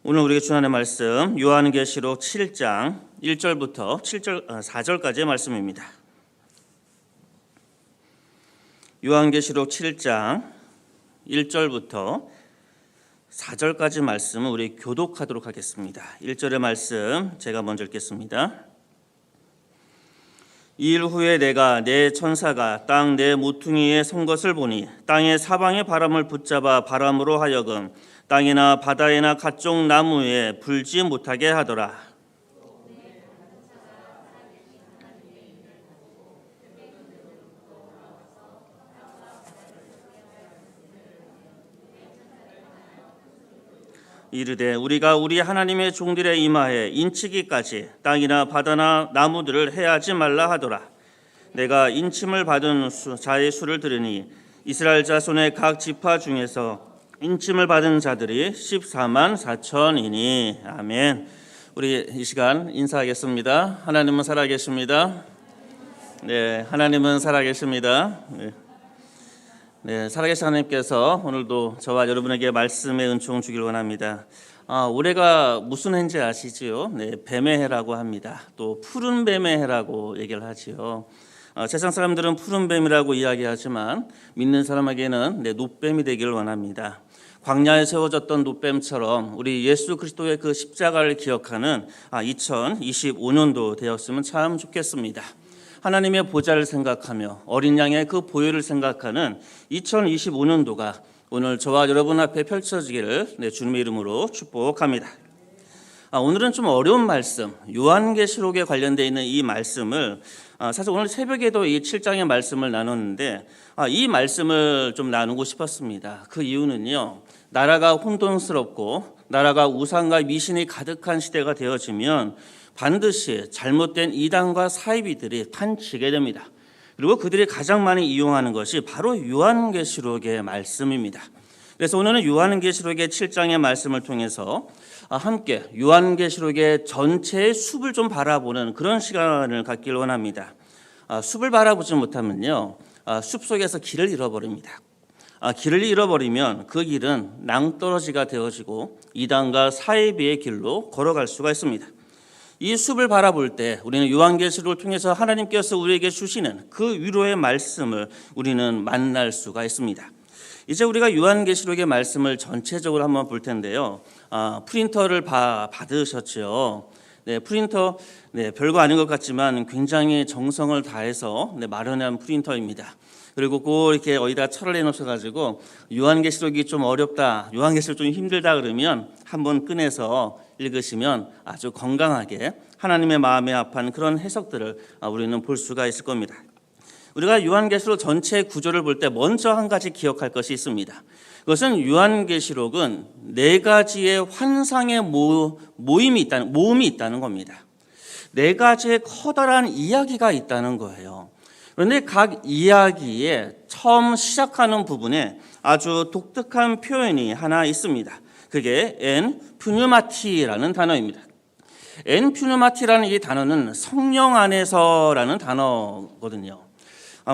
오늘 우리가 주안의 말씀 요한계시록 7장 1절부터 4절까지의 말씀입니다. 요한계시록 7장 1절부터 4절까지 말씀을 우리 교독하도록 하겠습니다. 1절의 말씀 제가 먼저 읽겠습니다. 이 일 후에 내가 내 천사가 땅 내 모퉁이에 선 것을 보니 땅의 사방의 바람을 붙잡아 바람으로 하여금 땅이나 바다에나 각종 나무에 불지 못하게 하더라. 이르되 우리가 우리 하나님의 종들의 이마에 인치기까지 땅이나 바다나 나무들을 해하지 말라 하더라. 내가 인침을 받은 자의 수를 들으니 이스라엘 자손의 각 지파 중에서 인침을 받은 자들이 14만 4천이니. 아멘. 우리 이 시간 인사하겠습니다. 하나님은 살아계십니다. 네, 하나님은 살아계십니다. 네, 살아계신 하나님께서 오늘도 저와 여러분에게 말씀의 은총 주길 원합니다. 올해가 무슨 해인지 아시지요? 네, 뱀의 해라고 합니다. 또 푸른 뱀의 해라고 얘기를 하지요. 세상 사람들은 푸른 뱀이라고 이야기하지만 믿는 사람에게는 놋뱀이 되기를 원합니다. 광야에 세워졌던 놋뱀처럼 우리 예수 그리스도의 그 십자가를 기억하는 2025년도 되었으면 참 좋겠습니다. 하나님의 보좌를 생각하며 어린 양의 그 보혈을 생각하는 2025년도가 오늘 저와 여러분 앞에 펼쳐지기를 주님의 이름으로 축복합니다. 오늘은 좀 어려운 말씀, 요한계시록에 관련되어 있는 이 말씀을 사실 오늘 새벽에도 이 7장의 말씀을 나눴는데 이 말씀을 좀 나누고 싶었습니다. 그 이유는요, 나라가 혼돈스럽고 나라가 우상과 미신이 가득한 시대가 되어지면 반드시 잘못된 이단과 사이비들이 판치게 됩니다. 그리고 그들이 가장 많이 이용하는 것이 바로 요한계시록의 말씀입니다. 그래서 오늘은 요한계시록의 7장의 말씀을 통해서 함께 요한계시록의 전체의 숲을 좀 바라보는 그런 시간을 갖기를 원합니다. 숲을 바라보지 못하면요, 숲 속에서 길을 잃어버립니다. 길을 잃어버리면 그 길은 낭떠러지가 되어지고 이단과 사이비의 길로 걸어갈 수가 있습니다. 이 숲을 바라볼 때 우리는 요한계시록을 통해서 하나님께서 우리에게 주시는 그 위로의 말씀을 우리는 만날 수가 있습니다. 이제 우리가 요한계시록의 말씀을 전체적으로 한번 볼 텐데요. 프린터를 받으셨죠? 네, 프린터 별거 아닌 것 같지만 굉장히 정성을 다해서 마련한 프린터입니다. 그리고 꼭 이렇게 어디다 철을 내놓으셔가지고 요한계시록이 좀 어렵다, 요한계시록 좀 힘들다 그러면 한번 꺼내서 읽으시면 아주 건강하게 하나님의 마음에 합한 그런 해석들을 우리는 볼 수가 있을 겁니다. 우리가 요한계시록 전체 구조를 볼 때 먼저 한 가지 기억할 것이 있습니다. 그것은 요한계시록은 네 가지의 환상의 모음이 있다는 겁니다. 네 가지의 커다란 이야기가 있다는 거예요. 그런데 각 이야기에 처음 시작하는 부분에 아주 독특한 표현이 하나 있습니다. 그게 엔 푸뉴마티라는 단어입니다. 엔 푸뉴마티라는 이 단어는 성령 안에서라는 단어거든요.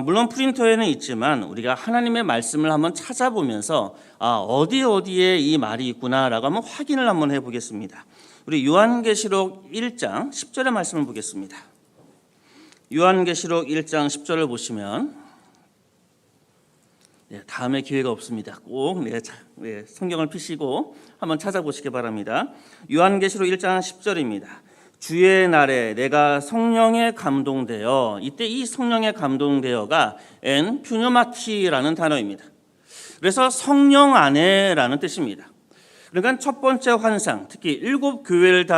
물론 프린터에는 있지만 우리가 하나님의 말씀을 한번 찾아보면서 어디에 이 말이 있구나라고 한번 확인을 한번 해보겠습니다. 우리 요한계시록 1장 10절의 말씀을 보겠습니다. 요한계시록 1장 10절을 보시면 다음에 기회가 없습니다. 꼭 성경을 펴시고 한번 찾아보시기 바랍니다. 요한계시록 1장 10절입니다. 주의 날에 내가 성령에 감동되어, 이때 이 성령에 감동되어가 엔 푸뉴마티라는 단어입니다. 그래서 성령 안에라는 뜻입니다. 그러니까 첫 번째 환상, 특히 일곱 교회를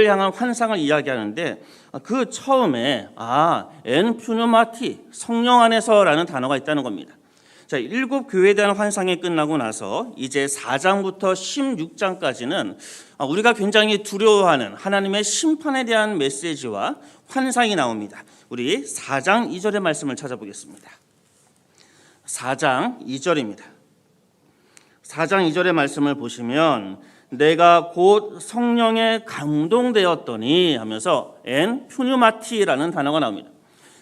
향한 환상을 이야기하는데 그 처음에 엔 푸뉴마티, 성령 안에서라는 단어가 있다는 겁니다. 자, 일곱 교회에 대한 환상이 끝나고 나서 이제 4장부터 16장까지는 우리가 굉장히 두려워하는 하나님의 심판에 대한 메시지와 환상이 나옵니다. 우리 4장 2절의 말씀을 찾아보겠습니다. 4장 2절입니다. 4장 2절의 말씀을 보시면 내가 곧 성령에 감동되었더니 하면서 엔 푸뉴마티라는 단어가 나옵니다.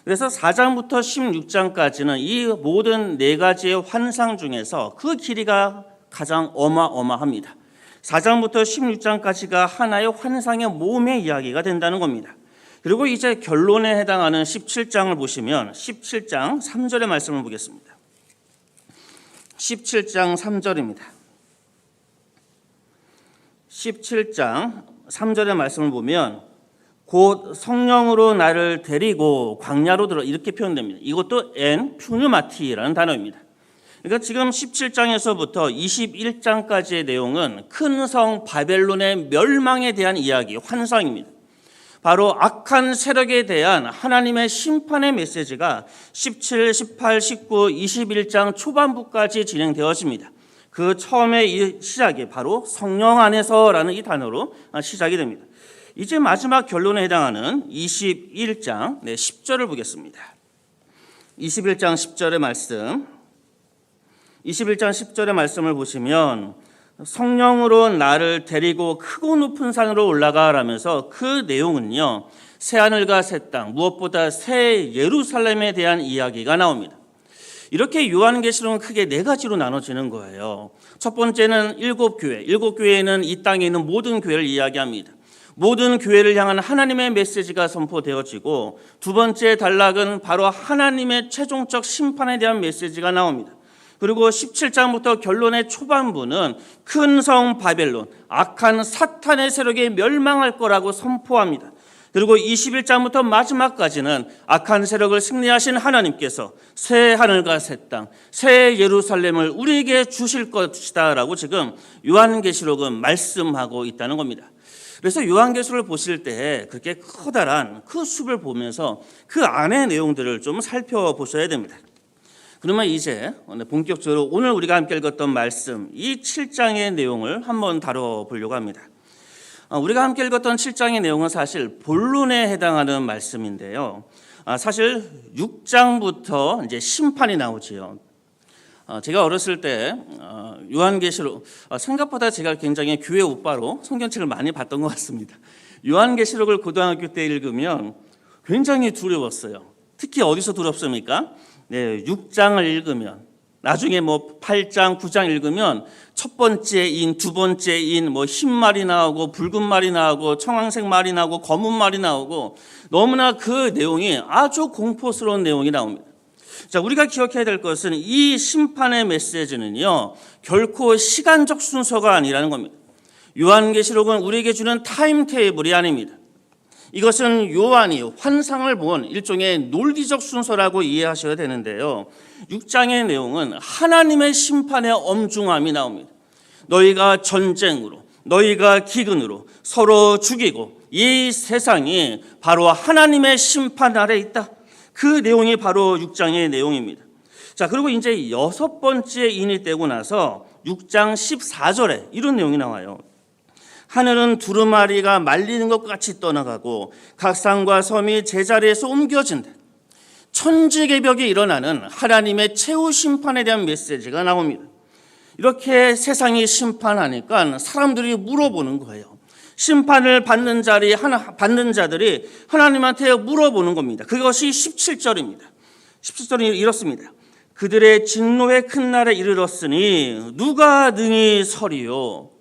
그래서 4장부터 16장까지는 이 모든 네 가지의 환상 중에서 그 길이가 가장 어마어마합니다. 4장부터 16장까지가 하나의 환상의 모험의 이야기가 된다는 겁니다. 그리고 이제 결론에 해당하는 17장을 보시면 17장 3절의 말씀을 보겠습니다. 17장 3절입니다. 17장 3절의 말씀을 보면 곧 성령으로 나를 데리고 광야로 들어 이렇게 표현됩니다. 이것도 퓨뉴마티라는 단어입니다. 그러니까 지금 17장에서부터 21장까지의 내용은 큰 성 바벨론의 멸망에 대한 이야기, 환상입니다. 바로 악한 세력에 대한 하나님의 심판의 메시지가 17, 18, 19, 21장 초반부까지 진행되어집니다. 그 처음의 시작이 바로 성령 안에서라는 이 단어로 시작이 됩니다. 이제 마지막 결론에 해당하는 21장 10절을 보겠습니다. 21장 10절의 말씀. 21장 10절의 말씀을 보시면 성령으로 나를 데리고 크고 높은 산으로 올라가라면서 그 내용은요, 새하늘과 새 땅, 무엇보다 새 예루살렘에 대한 이야기가 나옵니다. 이렇게 요한계시록은 크게 네 가지로 나눠지는 거예요. 첫 번째는 일곱 교회는 이 땅에 있는 모든 교회를 이야기합니다. 모든 교회를 향한 하나님의 메시지가 선포되어지고, 두 번째 단락은 바로 하나님의 최종적 심판에 대한 메시지가 나옵니다. 그리고 17장부터 결론의 초반부는 큰 성 바벨론, 악한 사탄의 세력이 멸망할 거라고 선포합니다. 그리고 21장부터 마지막까지는 악한 세력을 승리하신 하나님께서 새 하늘과 새 땅, 새 예루살렘을 우리에게 주실 것이다 라고 지금 요한계시록은 말씀하고 있다는 겁니다. 그래서 요한계시록을 보실 때 그렇게 커다란 그 숲을 보면서 그 안의 내용들을 좀 살펴보셔야 됩니다. 그러면 이제 본격적으로 오늘 우리가 함께 읽었던 말씀, 이 7장의 내용을 한번 다뤄보려고 합니다. 우리가 함께 읽었던 7장의 내용은 사실 본론에 해당하는 말씀인데요. 사실 6장부터 이제 심판이 나오지요. 제가 어렸을 때 요한계시록, 생각보다 제가 굉장히 교회 오빠로 성경책을 많이 봤던 것 같습니다. 요한계시록을 고등학교 때 읽으면 굉장히 두려웠어요. 특히 어디서 두렵습니까? 6장을 읽으면, 나중에 8장, 9장 읽으면 첫 번째 인, 두 번째 인, 흰 말이 나오고 붉은 말이 나오고 청황색 말이 나오고 검은 말이 나오고 너무나 그 내용이 아주 공포스러운 내용이 나옵니다. 자, 우리가 기억해야 될 것은 이 심판의 메시지는요, 결코 시간적 순서가 아니라는 겁니다. 요한계시록은 우리에게 주는 타임테이블이 아닙니다. 이것은 요한이 환상을 본 일종의 논리적 순서라고 이해하셔야 되는데요. 6장의 내용은 하나님의 심판의 엄중함이 나옵니다. 너희가 전쟁으로, 너희가 기근으로 서로 죽이고 이 세상이 바로 하나님의 심판 아래 있다. 그 내용이 바로 6장의 내용입니다. 자, 그리고 이제 여섯 번째 인이 떼고 나서 6장 14절에 이런 내용이 나와요. 하늘은 두루마리가 말리는 것 같이 떠나가고 각 산과 섬이 제자리에서 옮겨진다. 천지개벽이 일어나는 하나님의 최후 심판에 대한 메시지가 나옵니다. 이렇게 세상이 심판하니까 사람들이 물어보는 거예요. 심판을 받는 자들이 하나님한테 물어보는 겁니다. 그것이 17절입니다. 17절이 이렇습니다. 그들의 진노의 큰 날에 이르렀으니 누가 능히 서리요.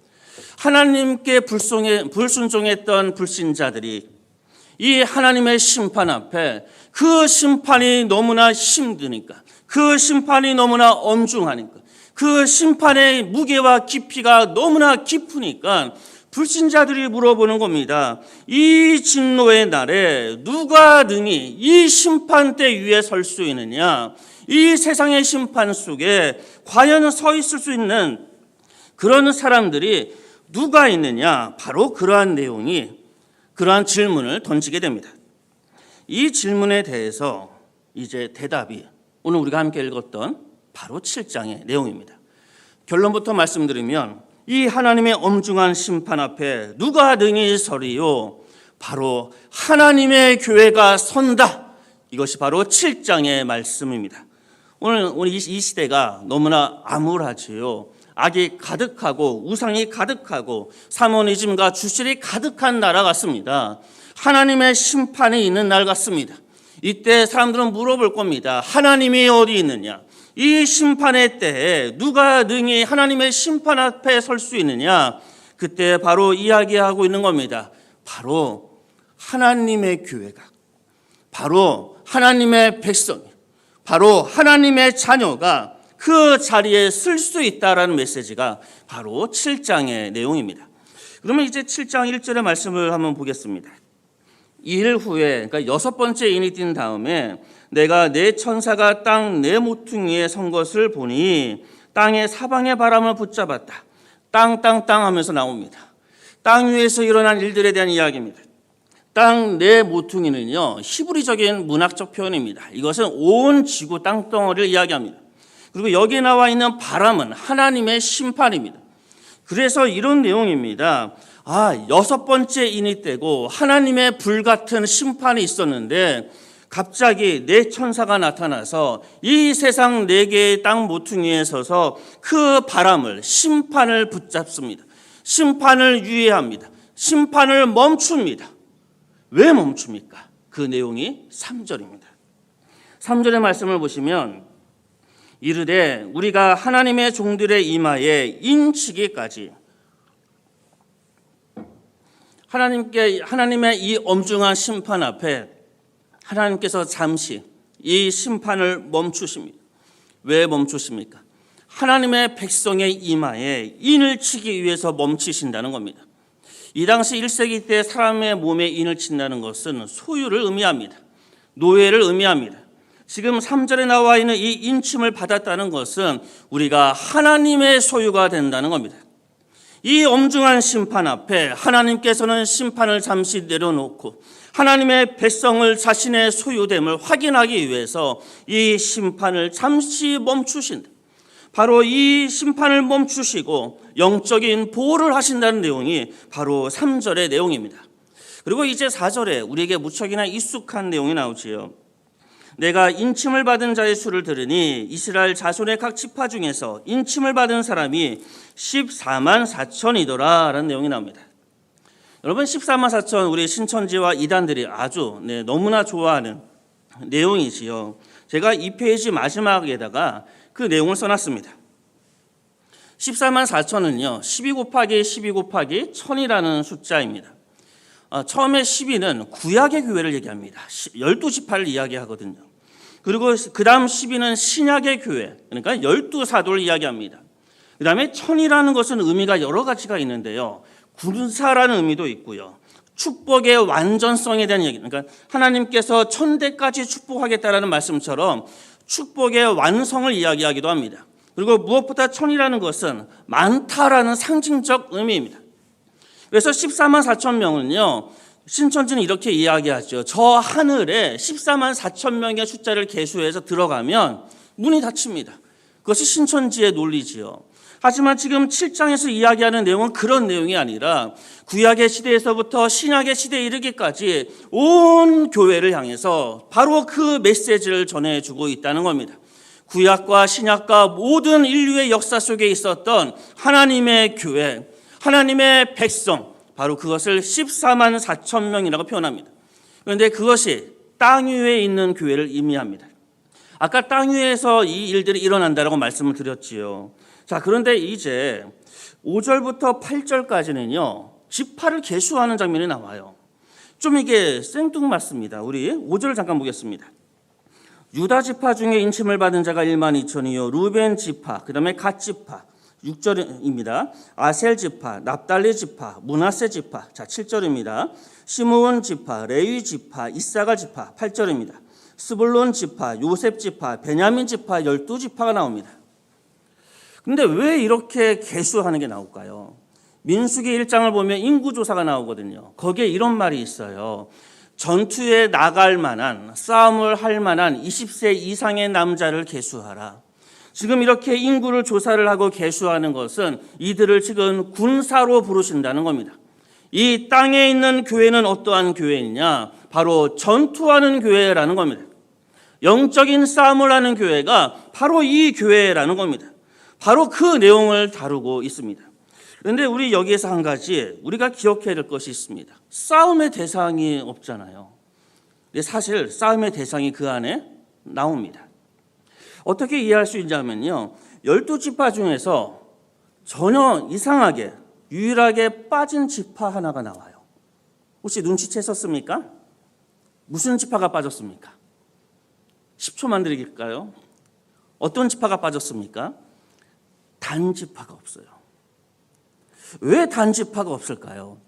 하나님께 불순종했던 불신자들이 이 하나님의 심판 앞에, 그 심판이 너무나 힘드니까, 그 심판이 너무나 엄중하니까, 그 심판의 무게와 깊이가 너무나 깊으니까 불신자들이 물어보는 겁니다. 이 진노의 날에 누가 능히 이 심판대 위에 설 수 있느냐? 이 세상의 심판 속에 과연 서 있을 수 있는 그런 사람들이 누가 있느냐? 바로 그러한 내용이, 그러한 질문을 던지게 됩니다. 이 질문에 대해서 이제 대답이 오늘 우리가 함께 읽었던 바로 7장의 내용입니다. 결론부터 말씀드리면 이 하나님의 엄중한 심판 앞에 누가 능히 서리요? 바로 하나님의 교회가 선다. 이것이 바로 7장의 말씀입니다. 오늘 이 시대가 너무나 암울하지요. 악이 가득하고 우상이 가득하고 사모니즘과 주실이 가득한 나라 같습니다. 하나님의 심판이 있는 날 같습니다. 이때 사람들은 물어볼 겁니다. 하나님이 어디 있느냐? 이 심판의 때에 누가 능히 하나님의 심판 앞에 설 수 있느냐? 그때 바로 이야기하고 있는 겁니다. 바로 하나님의 교회가, 바로 하나님의 백성이, 바로 하나님의 자녀가 그 자리에 쓸 수 있다라는 메시지가 바로 7장의 내용입니다. 그러면 이제 7장 1절의 말씀을 한번 보겠습니다. 이일 후에, 그러니까 6번째 인이 뛴 다음에 내가 내 천사가 땅 네 모퉁이에 선 것을 보니 땅의 사방의 바람을 붙잡았다. 땅 하면서 나옵니다. 땅 위에서 일어난 일들에 대한 이야기입니다. 땅 네 모퉁이는요, 히브리적인 문학적 표현입니다. 이것은 온 지구 땅덩어리를 이야기합니다. 그리고 여기에 나와 있는 바람은 하나님의 심판입니다. 그래서 이런 내용입니다. 6번째 인이 떼고 하나님의 불같은 심판이 있었는데 갑자기 네 천사가 나타나서 이 세상 네 개의 땅 모퉁이에 서서 그 바람을, 심판을 붙잡습니다. 심판을 유예합니다. 심판을 멈춥니다. 왜 멈춥니까? 그 내용이 3절입니다. 3절의 말씀을 보시면 이르되 우리가 하나님의 종들의 이마에 인치기까지, 하나님의 이 엄중한 심판 앞에 하나님께서 잠시 이 심판을 멈추십니다. 왜 멈추십니까? 하나님의 백성의 이마에 인을 치기 위해서 멈추신다는 겁니다. 이 당시 1세기 때 사람의 몸에 인을 친다는 것은 소유를 의미합니다. 노예를 의미합니다. 지금 3절에 나와 있는 이 인침을 받았다는 것은 우리가 하나님의 소유가 된다는 겁니다. 이 엄중한 심판 앞에 하나님께서는 심판을 잠시 내려놓고 하나님의 백성을 자신의 소유됨을 확인하기 위해서 이 심판을 잠시 멈추신다. 바로 이 심판을 멈추시고 영적인 보호를 하신다는 내용이 바로 3절의 내용입니다. 그리고 이제 4절에 우리에게 무척이나 익숙한 내용이 나오지요. 내가 인침을 받은 자의 수를 들으니 이스라엘 자손의 각 지파 중에서 인침을 받은 사람이 14만 4천이더라 라는 내용이 나옵니다. 여러분, 14만 4천 우리 신천지와 이단들이 아주 너무나 좋아하는 내용이지요. 제가 이 페이지 마지막에다가 그 내용을 써놨습니다. 14만 4천은요 12 곱하기 12 곱하기 1000이라는 숫자입니다. 처음에 12는 구약의 교회를 얘기합니다. 12지파를 이야기하거든요. 그리고 그 다음 12는 신약의 교회, 그러니까 12사도를 이야기합니다. 그 다음에 1000이라는 것은 의미가 여러 가지가 있는데요. 군사라는 의미도 있고요. 축복의 완전성에 대한 얘기, 그러니까 하나님께서 1000대까지 축복하겠다라는 말씀처럼 축복의 완성을 이야기하기도 합니다. 그리고 무엇보다 1000이라는 것은 많다라는 상징적 의미입니다. 그래서 14만 4천 명은요, 신천지는 이렇게 이야기하죠. 저 하늘에 14만 4천 명의 숫자를 계수해서 들어가면 문이 닫힙니다. 그것이 신천지의 논리지요. 하지만 지금 7장에서 이야기하는 내용은 그런 내용이 아니라 구약의 시대에서부터 신약의 시대에 이르기까지 온 교회를 향해서 바로 그 메시지를 전해주고 있다는 겁니다. 구약과 신약과 모든 인류의 역사 속에 있었던 하나님의 교회, 하나님의 백성, 바로 그것을 14만 4천 명이라고 표현합니다. 그런데 그것이 땅 위에 있는 교회를 의미합니다. 아까 땅 위에서 이 일들이 일어난다라고 말씀을 드렸지요. 자, 그런데 이제 5절부터 8절까지는요 지파를 계수하는 장면이 나와요. 좀 이게 생뚱맞습니다. 우리 5절 잠깐 보겠습니다. 유다 지파 중에 인침을 받은 자가 1만 2천이요 루벤 지파, 그 다음에 갓 지파, 6절입니다. 아셀 지파, 납달리 지파, 므낫세 지파. 자, 7절입니다. 시므온 지파, 레위 지파, 이사가 지파. 8절입니다. 스불론 지파, 요셉 지파, 베냐민 지파 12지파가 나옵니다. 근데 왜 이렇게 계수하는 게 나올까요? 민수기 1장을 보면 인구조사가 나오거든요. 거기에 이런 말이 있어요. 전투에 나갈 만한, 싸움을 할 만한 20세 이상의 남자를 계수하라. 지금 이렇게 인구를 조사를 하고 계수하는 것은 이들을 지금 군사로 부르신다는 겁니다. 이 땅에 있는 교회는 어떠한 교회이냐? 바로 전투하는 교회라는 겁니다. 영적인 싸움을 하는 교회가 바로 이 교회라는 겁니다. 바로 그 내용을 다루고 있습니다. 그런데 우리 여기에서 한 가지 우리가 기억해야 될 것이 있습니다. 싸움의 대상이 없잖아요. 근데 사실 싸움의 대상이 그 안에 나옵니다. 어떻게 이해할 수 있냐면요, 12지파 중에서 전혀 이상하게 유일하게 빠진 지파 하나가 나와요. 혹시 눈치채셨습니까? 무슨 지파가 빠졌습니까? 10초만 드릴까요? 어떤 지파가 빠졌습니까? 단지파가 없어요. 왜 단지파가 없을까요?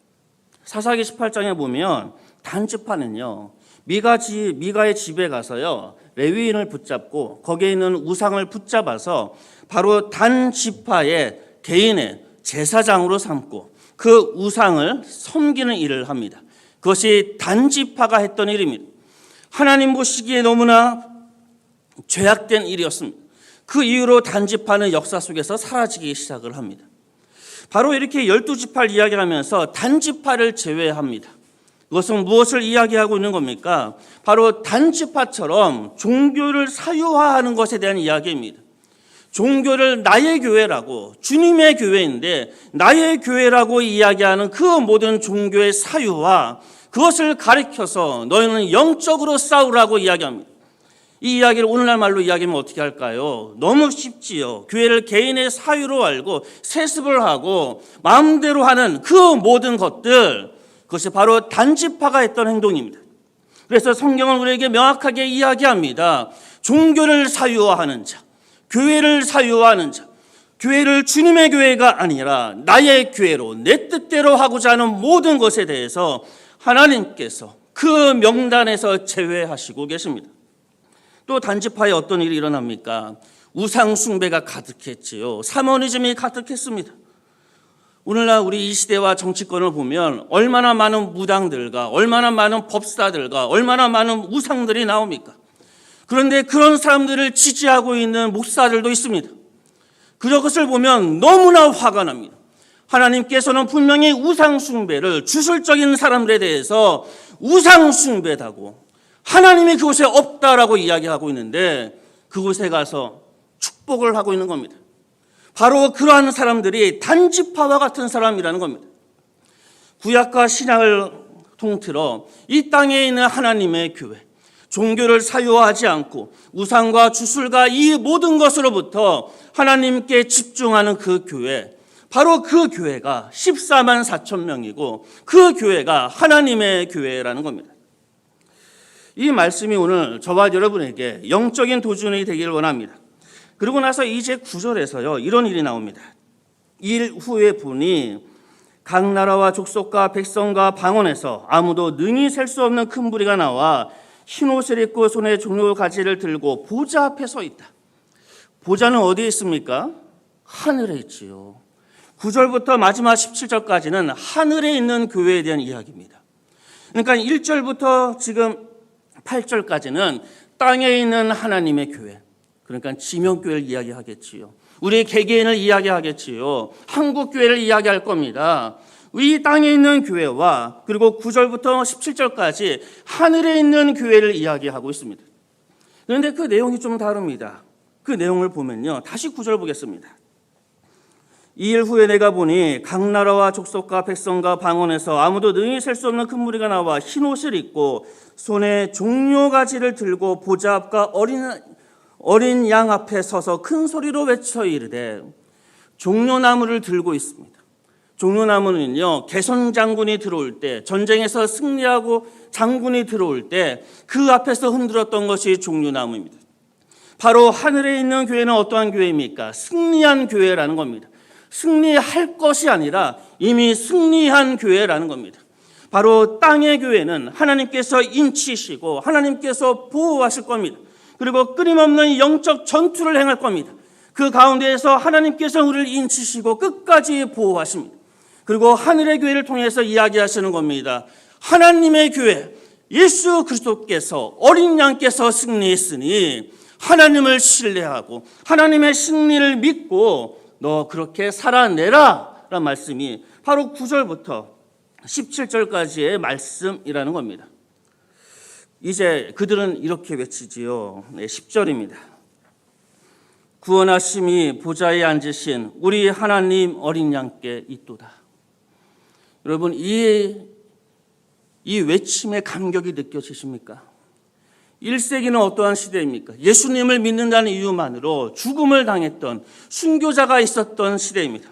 사사기 18장에 보면 단지파는요, 미가의 집에 가서요, 레위인을 붙잡고 거기에 있는 우상을 붙잡아서 바로 단지파의 개인의 제사장으로 삼고 그 우상을 섬기는 일을 합니다. 그것이 단지파가 했던 일입니다. 하나님 보시기에 너무나 죄악된 일이었습니다. 그 이후로 단지파는 역사 속에서 사라지기 시작을 합니다. 바로 이렇게 12지파를 이야기하면서 단지파를 제외합니다. 그것은 무엇을 이야기하고 있는 겁니까? 바로 단지파처럼 종교를 사유화하는 것에 대한 이야기입니다. 종교를 나의 교회라고, 주님의 교회인데 나의 교회라고 이야기하는 그 모든 종교의 사유화, 그것을 가리켜서 너희는 영적으로 싸우라고 이야기합니다. 이 이야기를 오늘날 말로 이야기하면 어떻게 할까요? 너무 쉽지요. 교회를 개인의 사유로 알고 세습을 하고 마음대로 하는 그 모든 것들, 그것이 바로 단지파가 했던 행동입니다. 그래서 성경은 우리에게 명확하게 이야기합니다. 종교를 사유화하는 자, 교회를 사유화하는 자, 교회를 주님의 교회가 아니라 나의 교회로 내 뜻대로 하고자 하는 모든 것에 대해서 하나님께서 그 명단에서 제외하시고 계십니다. 또 단지파에 어떤 일이 일어납니까? 우상 숭배가 가득했지요. 사모니즘이 가득했습니다. 오늘날 우리 이 시대와 정치권을 보면 얼마나 많은 무당들과 얼마나 많은 법사들과 얼마나 많은 우상들이 나옵니까? 그런데 그런 사람들을 지지하고 있는 목사들도 있습니다. 그것을 보면 너무나 화가 납니다. 하나님께서는 분명히 우상 숭배를, 주술적인 사람들에 대해서 우상 숭배다고, 하나님이 그곳에 없다라고 이야기하고 있는데 그곳에 가서 축복을 하고 있는 겁니다. 바로 그러한 사람들이 단지파와 같은 사람이라는 겁니다. 구약과 신약을 통틀어 이 땅에 있는 하나님의 교회, 종교를 사유화하지 않고 우상과 주술과 이 모든 것으로부터 하나님께 집중하는 그 교회, 바로 그 교회가 14만 4천 명이고 그 교회가 하나님의 교회라는 겁니다. 이 말씀이 오늘 저와 여러분에게 영적인 도전이 되기를 원합니다. 그리고 나서 이제 9절에서요, 이런 일이 나옵니다. 일 후에 보니 각 나라와 족속과 백성과 방언에서 아무도 능히 셀 수 없는 큰 무리가 나와 흰 옷을 입고 손에 종려 가지를 들고 보좌 앞에 서 있다. 보좌는 어디에 있습니까? 하늘에 있지요. 9절부터 마지막 17절까지는 하늘에 있는 교회에 대한 이야기입니다. 그러니까 1절부터 지금 8절까지는 땅에 있는 하나님의 교회, 그러니까 지명교회를 이야기하겠지요. 우리의 개개인을 이야기하겠지요. 한국교회를 이야기할 겁니다. 이 땅에 있는 교회와 그리고 9절부터 17절까지 하늘에 있는 교회를 이야기하고 있습니다. 그런데 그 내용이 좀 다릅니다. 그 내용을 보면요, 다시 9절 보겠습니다. 이 일 후에 내가 보니 각 나라와 족속과 백성과 방언에서 아무도 능히 셀 수 없는 큰 무리가 나와 흰 옷을 입고 손에 종려가지를 들고 보좌 앞과 어린 양 앞에 서서 큰 소리로 외쳐 이르되, 종려나무를 들고 있습니다. 종려나무는요, 개선 장군이 들어올 때, 전쟁에서 승리하고 장군이 들어올 때 그 앞에서 흔들었던 것이 종려나무입니다. 바로 하늘에 있는 교회는 어떠한 교회입니까? 승리한 교회라는 겁니다. 승리할 것이 아니라 이미 승리한 교회라는 겁니다. 바로 땅의 교회는 하나님께서 인치시고 하나님께서 보호하실 겁니다. 그리고 끊임없는 영적 전투를 행할 겁니다. 그 가운데에서 하나님께서 우리를 인치시고 끝까지 보호하십니다. 그리고 하늘의 교회를 통해서 이야기하시는 겁니다. 하나님의 교회, 예수 그리스도께서, 어린 양께서 승리했으니 하나님을 신뢰하고 하나님의 승리를 믿고 너 그렇게 살아내라 라는 말씀이 바로 9절부터 17절까지의 말씀이라는 겁니다. 이제 그들은 이렇게 외치지요. 10절입니다. 구원하심이 보좌에 앉으신 우리 하나님 어린 양께 있도다. 여러분, 이 외침의 감격이 느껴지십니까? 1세기는 어떠한 시대입니까? 예수님을 믿는다는 이유만으로 죽음을 당했던 순교자가 있었던 시대입니다.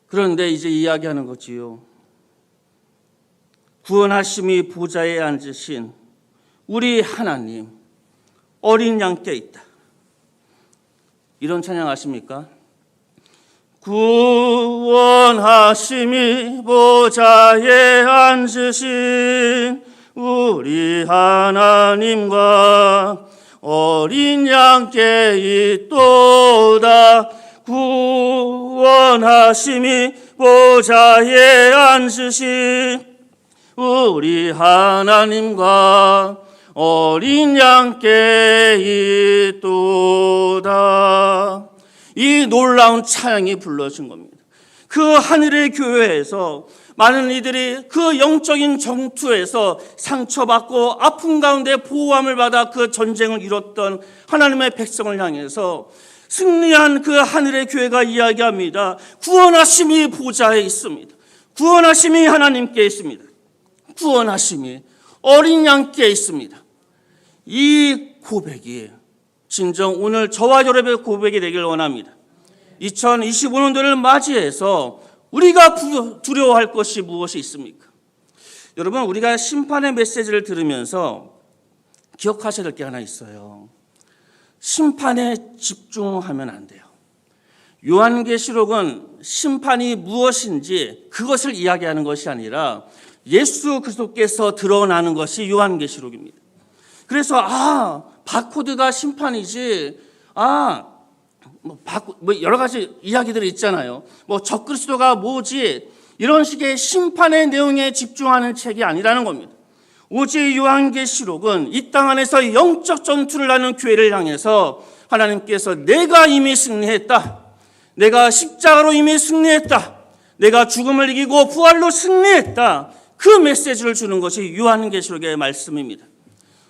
그런데 이제 이야기하는 거지요. 구원하심이 보좌에 앉으신 우리 하나님 어린 양께 있다. 이런 찬양 아십니까? 구원하심이 보좌에 앉으신 우리 하나님과 어린 양께 있도다. 구원하심이 보좌에 앉으신 우리 하나님과 어린 양께 있도다. 이 놀라운 찬양이 불러진 겁니다. 그 하늘의 교회에서 많은 이들이 그 영적인 전투에서 상처받고 아픔 가운데 보호함을 받아 그 전쟁을 이뤘던 하나님의 백성을 향해서 승리한 그 하늘의 교회가 이야기합니다. 구원하심이 보좌에 있습니다. 구원하심이 하나님께 있습니다. 구원하심이 어린 양께 있습니다. 이 고백이 진정 오늘 저와 여러분의 고백이 되길 원합니다. 2025년도를 맞이해서 우리가 두려워할 것이 무엇이 있습니까? 여러분, 우리가 심판의 메시지를 들으면서 기억하셔야 될 게 하나 있어요. 심판에 집중하면 안 돼요. 요한계시록은 심판이 무엇인지 그것을 이야기하는 것이 아니라 예수 그리스도께서 드러나는 것이 요한계시록입니다. 그래서 바코드가 심판이지, 여러 가지 이야기들이 있잖아요. 적그리스도가 뭐지, 이런 식의 심판의 내용에 집중하는 책이 아니라는 겁니다. 오직 요한계시록은 이 땅 안에서 영적 전투를 하는 교회를 향해서 하나님께서 내가 이미 승리했다, 내가 십자가로 이미 승리했다, 내가 죽음을 이기고 부활로 승리했다, 그 메시지를 주는 것이 요한계시록의 말씀입니다.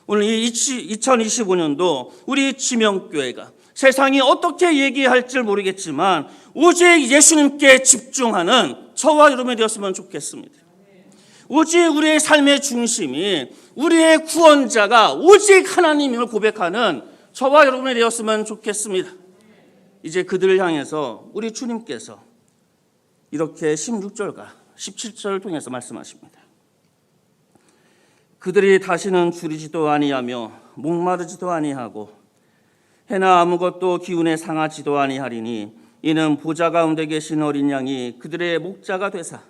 오늘 이 2025년도 우리 지명교회가 세상이 어떻게 얘기할지 모르겠지만 오직 예수님께 집중하는 저와 여러분이 되었으면 좋겠습니다. 오직 우리의 삶의 중심이 우리의 구원자가 오직 하나님임을 고백하는 저와 여러분이 되었으면 좋겠습니다. 이제 그들을 향해서 우리 주님께서 이렇게 16절과 17절을 통해서 말씀하십니다. 그들이 다시는 줄이지도 아니하며 목마르지도 아니하고 해나 아무것도 기운에 상하지도 아니하리니 이는 보좌 가운데 계신 어린 양이 그들의 목자가 되사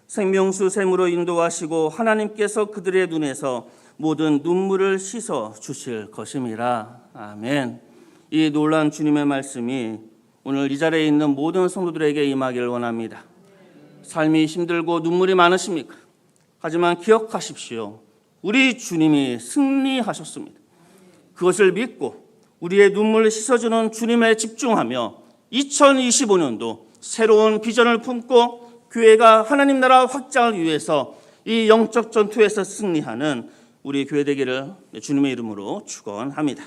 생명수 샘으로 인도하시고 하나님께서 그들의 눈에서 모든 눈물을 씻어 주실 것임이라. 아멘. 이 놀라운 주님의 말씀이 오늘 이 자리에 있는 모든 성도들에게 임하기를 원합니다. 삶이 힘들고 눈물이 많으십니까? 하지만 기억하십시오. 우리 주님이 승리하셨습니다. 그것을 믿고 우리의 눈물을 씻어주는 주님에 집중하며 2025년도 새로운 비전을 품고 교회가 하나님 나라 확장을 위해서 이 영적 전투에서 승리하는 우리 교회 되기를 주님의 이름으로 축원합니다.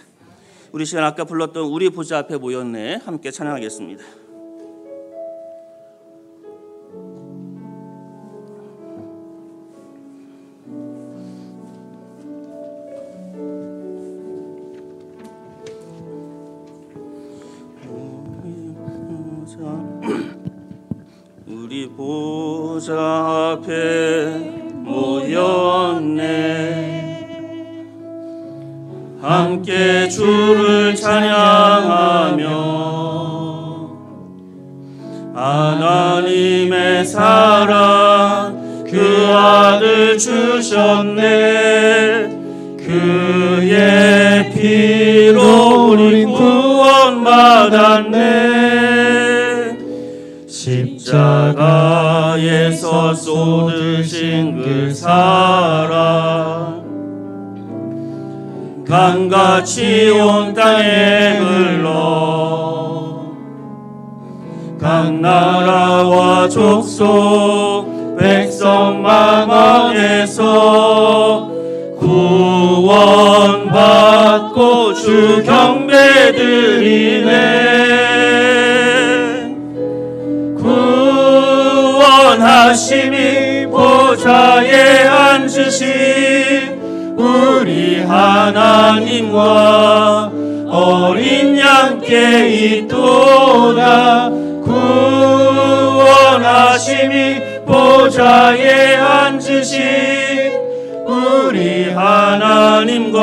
우리 시간 아까 불렀던 우리 보좌 앞에 모였네 함께 찬양하겠습니다. 우리 보좌 앞에 모였네 함께 주를 찬양하며 하나님의 사랑 그 아들 주셨네 그의 피로 우리 구원받았네 십자가에서 쏟으신 그 사랑 강같이 온 땅에 흘러 각 나라와 족속 백성 만왕에서 구원받고 주 경배드리네 구원하심이 보좌에 앉으신 우리 하나님과 어린 양께 있도다 구원하심이 보좌에 앉으신 우리 하나님과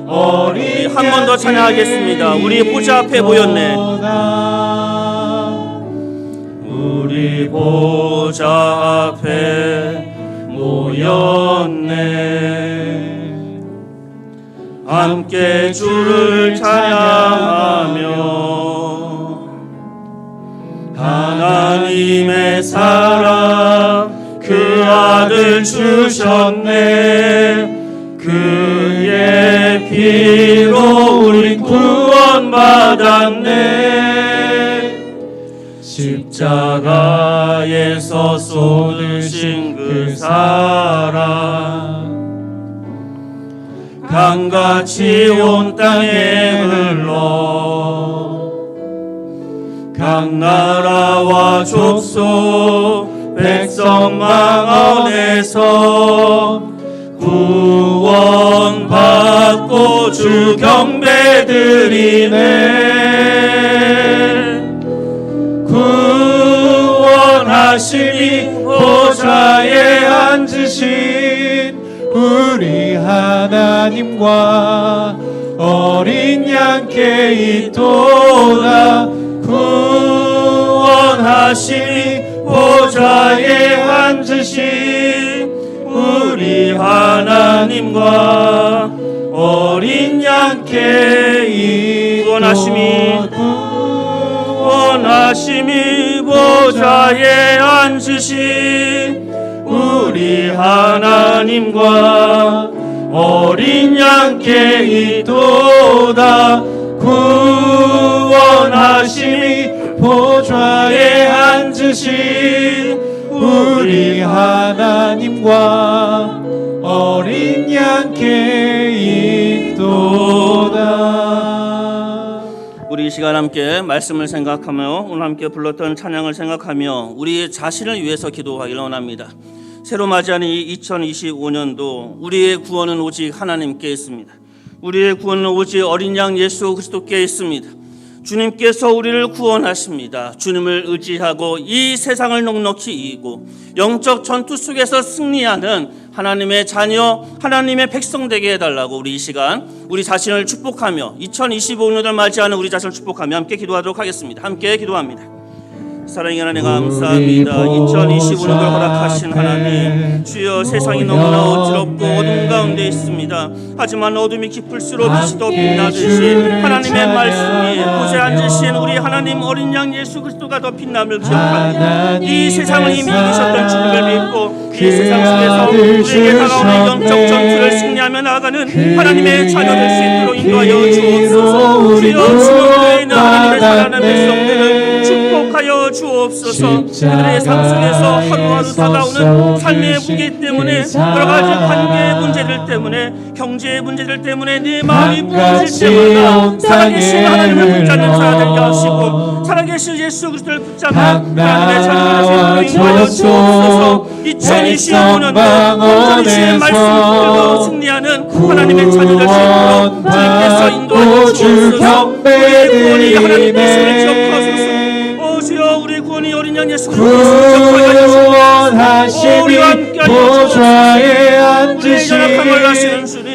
우리 한 번 더 찬양하겠습니다. 우리 보좌 앞에 모였네. 우리 보좌 앞에 모였네. 함께 주를 찬양하며 하나님의 사랑 그 아들 주셨네. 그의 피로 우리 구원받았네. 십자가에서 쏟으신 그 사랑 강같이 온 땅에 흘러 각 나라와 족속 백성 망원에서 구원받고 주 경배드리네. 구원하시니 보좌에 앉으신 우리 하나님과 어린 양께 있도다. 구원하시니 보좌에 앉으신 우리 하나님과 어린 양께 구원하심이 보좌에 앉으신 우리 하나님과 어린 양께 있도다. 구원하심이 보좌에 앉으신 우리 하나님과 어린 양께 있도다. 우리 이 시간 함께 말씀을 생각하며 오늘 함께 불렀던 찬양을 생각하며 우리 자신을 위해서 기도하기를 원합니다. 새로 맞이하는 이 2025년도 우리의 구원은 오직 하나님께 있습니다. 우리의 구원은 오직 어린 양 예수 그리스도께 있습니다. 주님께서 우리를 구원하십니다. 주님을 의지하고 이 세상을 넉넉히 이기고 영적 전투 속에서 승리하는 하나님의 자녀, 하나님의 백성 되게 해달라고 우리 이 시간 우리 자신을 축복하며 2025년을 맞이하는 우리 자신을 축복하며 함께 기도하도록 하겠습니다. 함께 기도합니다. 사랑의 하나님 감사합니다. 2025년을 허락하신 하나님, 주여 세상이 너무나 어지럽고 어둠 가운데 있습니다. 하지만 어둠이 깊을수록 빛이 더 빛나듯이 하나님의 말씀이 보좌에 앉으신 우리 하나님 어린 양 예수 그리스도가 더 빛남을 기억합니다. 이 세상을 이미 이기셨던 주님을 믿고 이 세상 속에서 우리에게 다가오는 영적 전투를 승리하며 나아가는 하나님의 자녀 될 수 있도록 인도하여 주옵소서. 주여 주님께 있는 하나님의 사랑하는 백성들을 축복하여 주옵소서. 그들의 삶 속에서 하루하루 다가오는 삶의 무게 때문에 여러 가지 관계의 문제들 때문에 경제의 문제들 때문에 네 마음이 무너질 때마다 살아계신 하나님을 붙잡는 자가 되게 하시고 살아계신 예수 그리스도를 붙잡는 하나님의 자녀가 되도록 인도하여 주옵소서. 2025년도 주님의 말씀을 승리하는 하나님의 자녀 될 수 있도록 주님께서 인도하여 주옵소서. 우리의 구원이 하나님 예수를 기억하소서. 주여 우리 구원이 어린 양 예수 구원하시니 보좌에 앉으신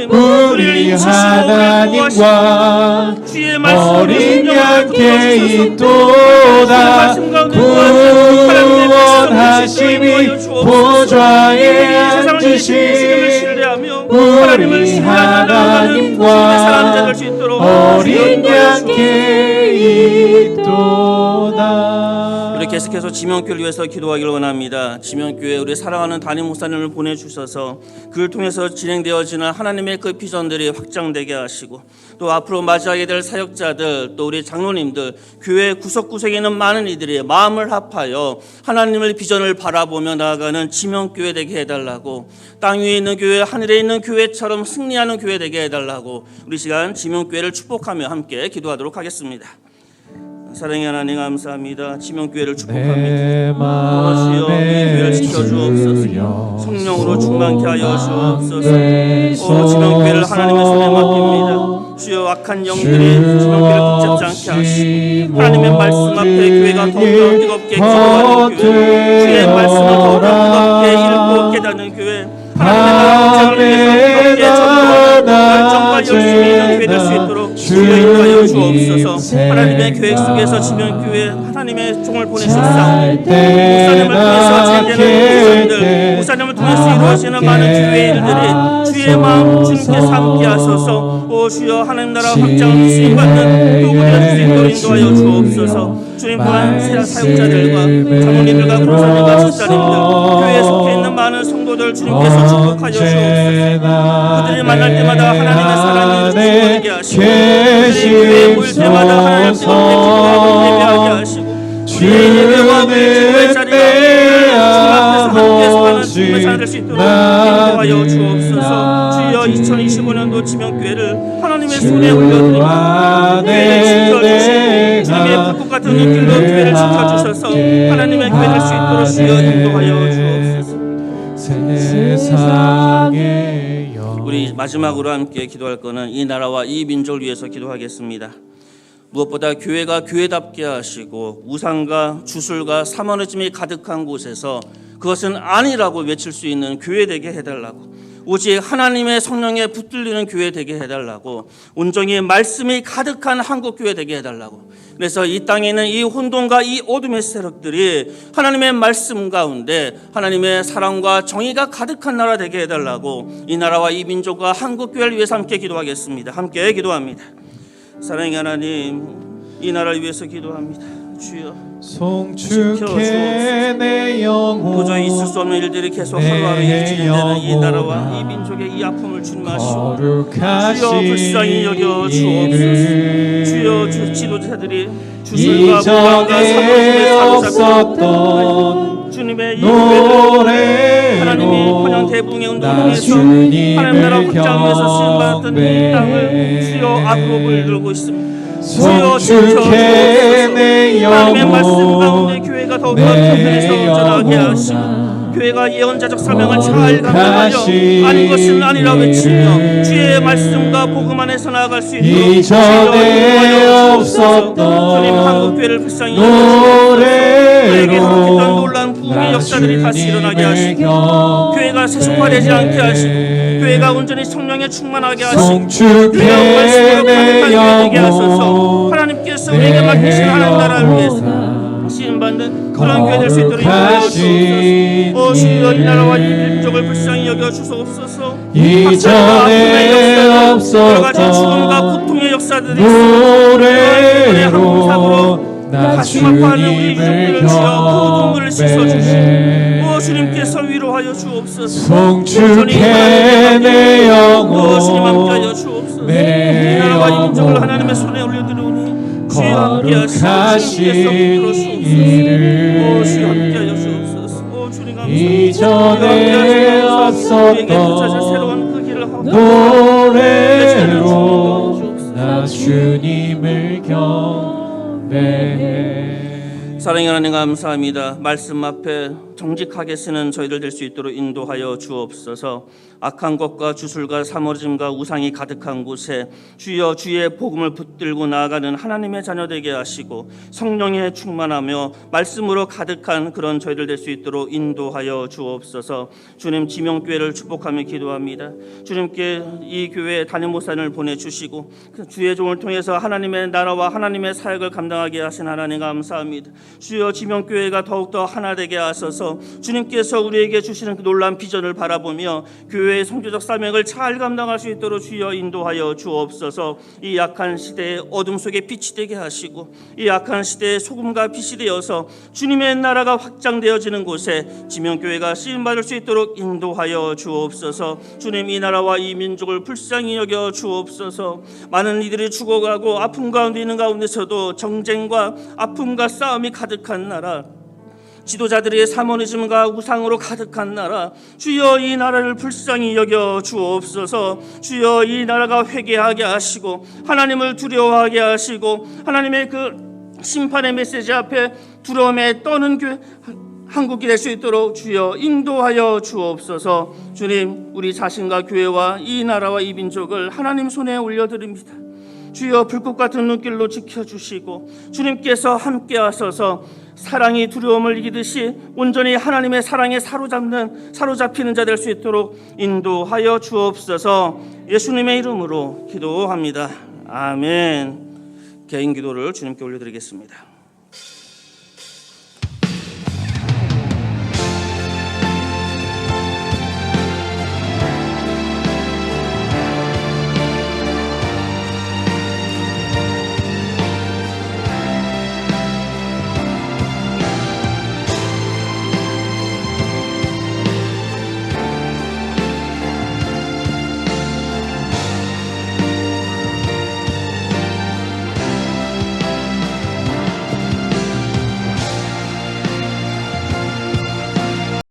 우리 하나님과 어린 양께 있도다. 구원하시니 보좌에 앉으신 우리 하나님과 어린 양께 있도다. 우리 계속해서 지명교회를 위해서 기도하기를 원합니다. 지명교회 우리 사랑하는 담임 목사님을 보내주셔서 그를 통해서 진행되어지는 하나님의 그 비전들이 확장되게 하시고 또 앞으로 맞이하게 될 사역자들 또 우리 장로님들 교회 구석구석에 있는 많은 이들이 마음을 합하여 하나님의 비전을 바라보며 나아가는 지명교회 되게 해달라고 땅 위에 있는 교회 하늘에 있는 교회처럼 승리하는 교회 되게 해달라고 우리 시간 지명교회를 축복하며 함께 기도하도록 하겠습니다. 사랑의 하나님 감사합니다. 지명교회를 축복합니다. 주여 이 교회를 지켜주옵소서. 성령으로 충만케 하여 주옵소서. 지명교회를 하나님의 손에 맡깁니다. 주여 악한 영들이 지명교회를 붙잡지 않게 하시고 하나님의 말씀 앞에 교회가 더욱더 뜨겁게 기도하는 교회, 주의 말씀을 더욱더 뜨겁게 읽고 깨닫는 교회, 하나님의 나라를 위해서 뜨겁게 전도하는 열정과 열심히 있는 교회 될 수 있도록 주여 인도하여 주옵소서. 하나님의 계획 속에서 지명교회 하나님의 종을 보내셨사오니 목사님을 통해서 진행되는 목사님들, 목사님을 통해서 이루어지는 많은 교회의 일들이 주의 마음 주님께서 함께 하소서. 오 주여 하나님 나라 확장을 수임받는 도구가 될 수 있도록 인도하여 주옵소서. 주님 또한 사역자들과 장로님들과 목사님과 집사님들, 교회에 속해 있는 많은 성도들 주님께서 축복하여 주옵소서. 그들이 만날 때마다 하나님의 사랑을 주님에게 하시고 그들이 교회에 모일 때마다 하나님 뜨겁게 기도하고 예배하게 하시고 우리의 예배와 우리의 기도의 자리가 주님 앞에서 함께해서 하는 주님의 자리 될 수 있도록 인도하여 주옵소서. 주여 2025년도 지명교회를 하나님의 손에 올려드립니다. 교회를 지켜주시고 주님의 불꽃 같은 눈길로 교회를 지켜주셔서 하나님의 교회 될 수 있도록 주여 인도하여 주옵소서. 세상의 우리 마지막으로 함께 기도할 것은 이 나라와 이 민족을 위해서 기도하겠습니다. 무엇보다 교회가 교회답게 하시고 우상과 주술과 사모니즘이 가득한 곳에서 그것은 아니라고 외칠 수 있는 교회 되게 해달라고, 오직 하나님의 성령에 붙들리는 교회 되게 해달라고, 온전히 말씀이 가득한 한국 교회 되게 해달라고. 그래서 이 땅에 있는 이 혼돈과 이 어둠의 세력들이 하나님의 말씀 가운데 하나님의 사랑과 정의가 가득한 나라 되게 해달라고, 이 나라와 이 민족과 한국 교회를 위해서 함께 기도하겠습니다. 함께 기도합니다. 사랑의 하나님, 이 나라를 위해서 기도합니다. 주여 송축해 내 영혼, 도저히 있을 수 없는 일들이 계속 하루하루 일진되는 이 나라와 이 민족의 이 아픔을 주님 아시고 주여 불쌍히 여겨 주옵소서. 주여 주 지도자들이 주술과 무관과 사모님의 사로잡혀 주님의 이 교회를 하나님이 번영 대붕의 운동을 통해서 하나님 나라 확장 위해서 쓰임받았던 이 땅을 주여 앞으로 물들고 있습니다. 주여 지켜주옵소서. 하나님의 말씀 가운데 교회가 더욱더 튼튼해서 온전하게 하시고 교회가 예언자적 사명을 잘 감당하여 아닌 것은 아니라 외치며 주의 말씀과 복음 안에서 나아갈 수 있도록 이전에 없었던 주님 한국 교회를 불쌍히 여겨주옵소서. 그에게 속했던 놀라운 부흥의 역사들이 다시 일어나게 하시고 교회가 세속화되지 않게 하시고 교회가 온전히 성령에 충만하게 하시고 교회가 말씀으로 가득한 교회 되게 하소서. 하나님께서 우리에게 맡기신 하나님 나라를 위해서 시인받는 그런 교회 될 수 있도록 인도하여 주옵소서. 오 주여 이 나라와 이 민족을 불쌍히 여겨 주옵소서. 이전에 없었던 여러 가지 죽음과 고통의 역사들이 있으며 항공사고로 가슴 아파하는 우리 민족들을 주여 그 눈물을 씻어주시고 오 주님께서 위로하여 주옵소서. 송축해 내 영혼, 오 주님 함께하여 주옵소서. 이 나라와 이 민족을 하나님의 손에 올려드리오니 주여 함께하시고 주님께서 붙들어 주옵소서. 오 주여 함께하여 주옵소서. 오 주님 감사합니다. 이전에 없었던 새로운 그 길을 하고 노래로 나 주님을 경배해. 사랑의 하나님 감사합니다. 말씀 앞에 정직하게 쓰는 저희들 될 수 있도록 인도하여 주옵소서. 악한 것과 주술과 사모즘과 우상이 가득한 곳에 주여 주의 복음을 붙들고 나아가는 하나님의 자녀 되게 하시고 성령에 충만하며 말씀으로 가득한 그런 저희들 될 수 있도록 인도하여 주옵소서. 주님 지명교회를 축복하며 기도합니다. 주님께 이 교회에 담임 목사님을 보내주시고 주의 종을 통해서 하나님의 나라와 하나님의 사역을 감당하게 하신 하나님 감사합니다. 주여 지명교회가 더욱더 하나 되게 하소서. 주님께서 우리에게 주시는 그 놀라운 비전을 바라보며 교회의 성교적 사명을 잘 감당할 수 있도록 주여 인도하여 주옵소서. 이 약한 시대의 어둠 속에 빛이 되게 하시고 이 약한 시대의 소금과 빛이 되어서 주님의 나라가 확장되어지는 곳에 지명교회가 쓰임받을 수 있도록 인도하여 주옵소서. 주님 이 나라와 이 민족을 불쌍히 여겨 주옵소서. 많은 이들이 죽어가고 아픔 가운데 있는 가운데서도 정쟁과 아픔과 싸움이 가득한 나라, 지도자들의 사모니즘과 우상으로 가득한 나라, 주여 이 나라를 불쌍히 여겨 주옵소서. 주여 이 나라가 회개하게 하시고 하나님을 두려워하게 하시고 하나님의 그 심판의 메시지 앞에 두려움에 떠는 교회 한국이 될 수 있도록 주여 인도하여 주옵소서. 주님 우리 자신과 교회와 이 나라와 이 민족을 하나님 손에 올려드립니다. 주여 불꽃 같은 눈길로 지켜주시고 주님께서 함께 하셔서 사랑이 두려움을 이기듯이 온전히 하나님의 사랑에 사로잡히는 자 될 수 있도록 인도하여 주옵소서. 예수님의 이름으로 기도합니다. 아멘. 개인 기도를 주님께 올려드리겠습니다.